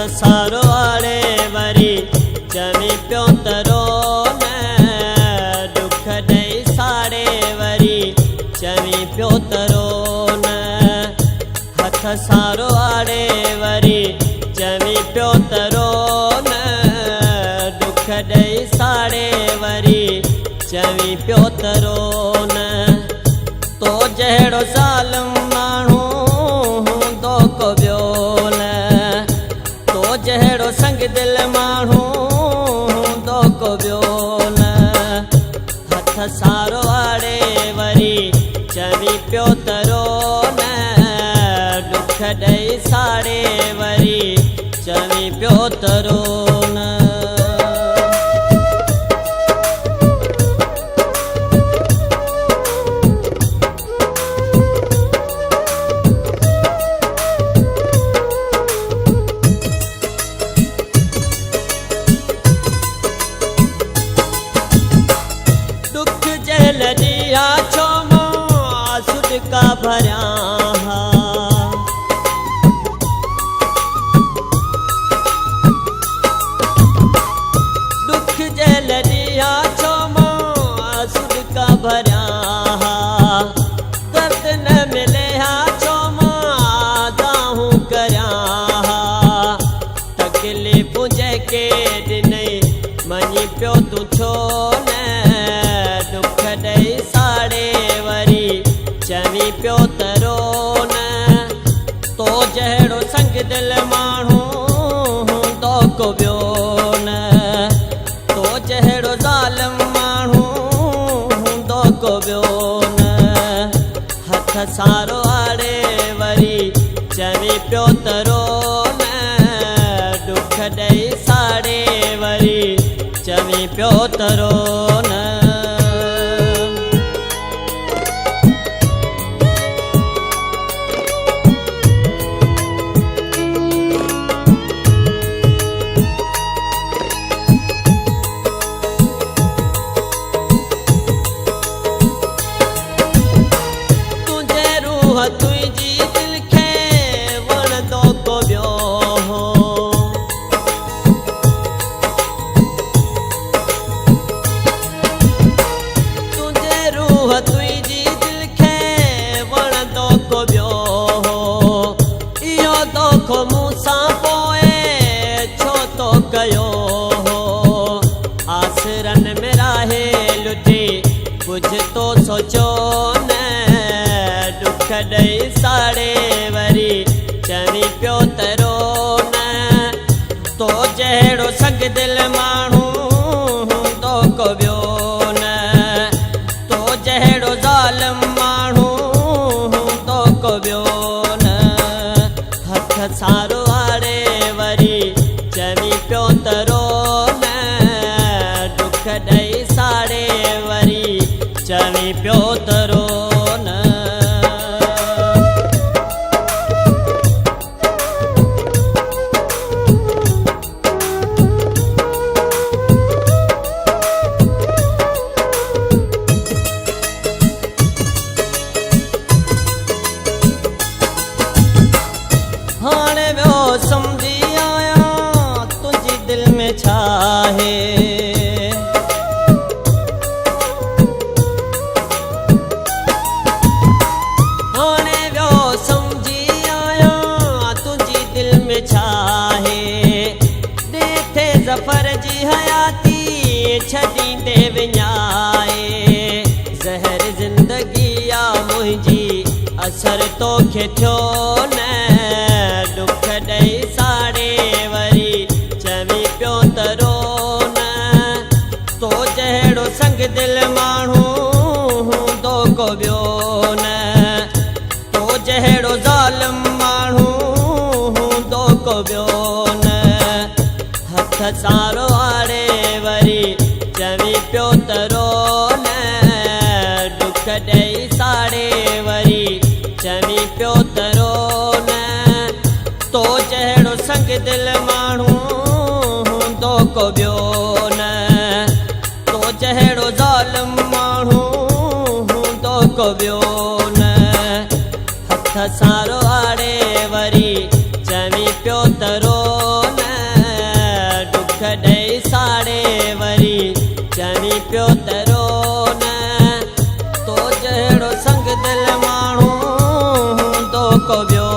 सारो आड़े वरी चवी पियो तरो न दुख ॾेई साड़े वरी चवी पियो तरो न हथ सारो आड़े वरी चवी पियो तरो न दुख ॾेई साड़े वरी चवी पियो तरो न तो जहिड़ो ज़ालिम माण्हू हूंदो को ॿियो न तो जहिड़ो संग दिल माण्हू हूंदो को ॿियो न हथ सारो आड़े वरी चवी पियो तरो न दुख ॾेई साड़े वरी चवी पियो तरो न लड़िया छो मासुद का भरिया दुख जे लड़िया छो मासुद का भरिया दर्द न मिले छो मादाहू करिया तकलीफ़ जेके ॾिनई मञी पियो तूं छो न दुख ॾेई साड़े वरी चवी पियो तरो न तो जहिड़ो संग दिल माण्हू हूंदो को ॿियो न तो जहिड़ो ज़ालिम माण्हू हूंदो को ॿियो न हथ सारो आड़े वरी चवी पियो तरो न दुख ॾेई साड़े वरी चवी पियो तरो न तुंहिंजी दिल खे वणंदो को ॿियो हो तुंहिंजे रूह तुंहिंजी दिल खे वणंदो को ॿियो हो इहो दोखो मूंसां पोइ छो तो कयो हो आसरन में राहे लुटी कुझु तो सोचो न दुख ॾेई साड़े वरी चवी पियो तरो न तो जहिड़ो संग दिल माण्हू हूंदो को ॿियो न तो जहिड़ो ज़ालिम माण्हू हूंदो को ॿियो न हथ सारो आड़े वरी चवी पियो तरो न दुख ॾेई साड़े वरी चवी पियो तरो न हाणे वियो सम्झी आया तुंहिंजी दिल में छा आहे हाणे वियो सम्झी आया तुंहिंजी दिल में छा आहे ॾिठे ज़फ़र जी हयाती छॾींदे विञाए ज़हर ज़िंदगी आ मुंहिंजी असर तोखे थियो न दुख ॾेई साड़े वरी चवी पियो तरो न तो जहिड़ो संग दिल माण्हू हूंदो को ॿियो न तो जहिड़ो ज़ालिम माण्हू हूंदो को ॿियो न हथ सारो आड़े वरी चवी पियो तरो न दुख ॾेई साड़े वरी चवी पियो तरो न तो जहिड़ो संग दिल माण्हू हूंदो को ॿियो न तो जहिड़ो ज़ालिम माण्हू हूंदो को ॿियो न हथ सारो आड़े वरी चवी पियो तरो न को ॿियो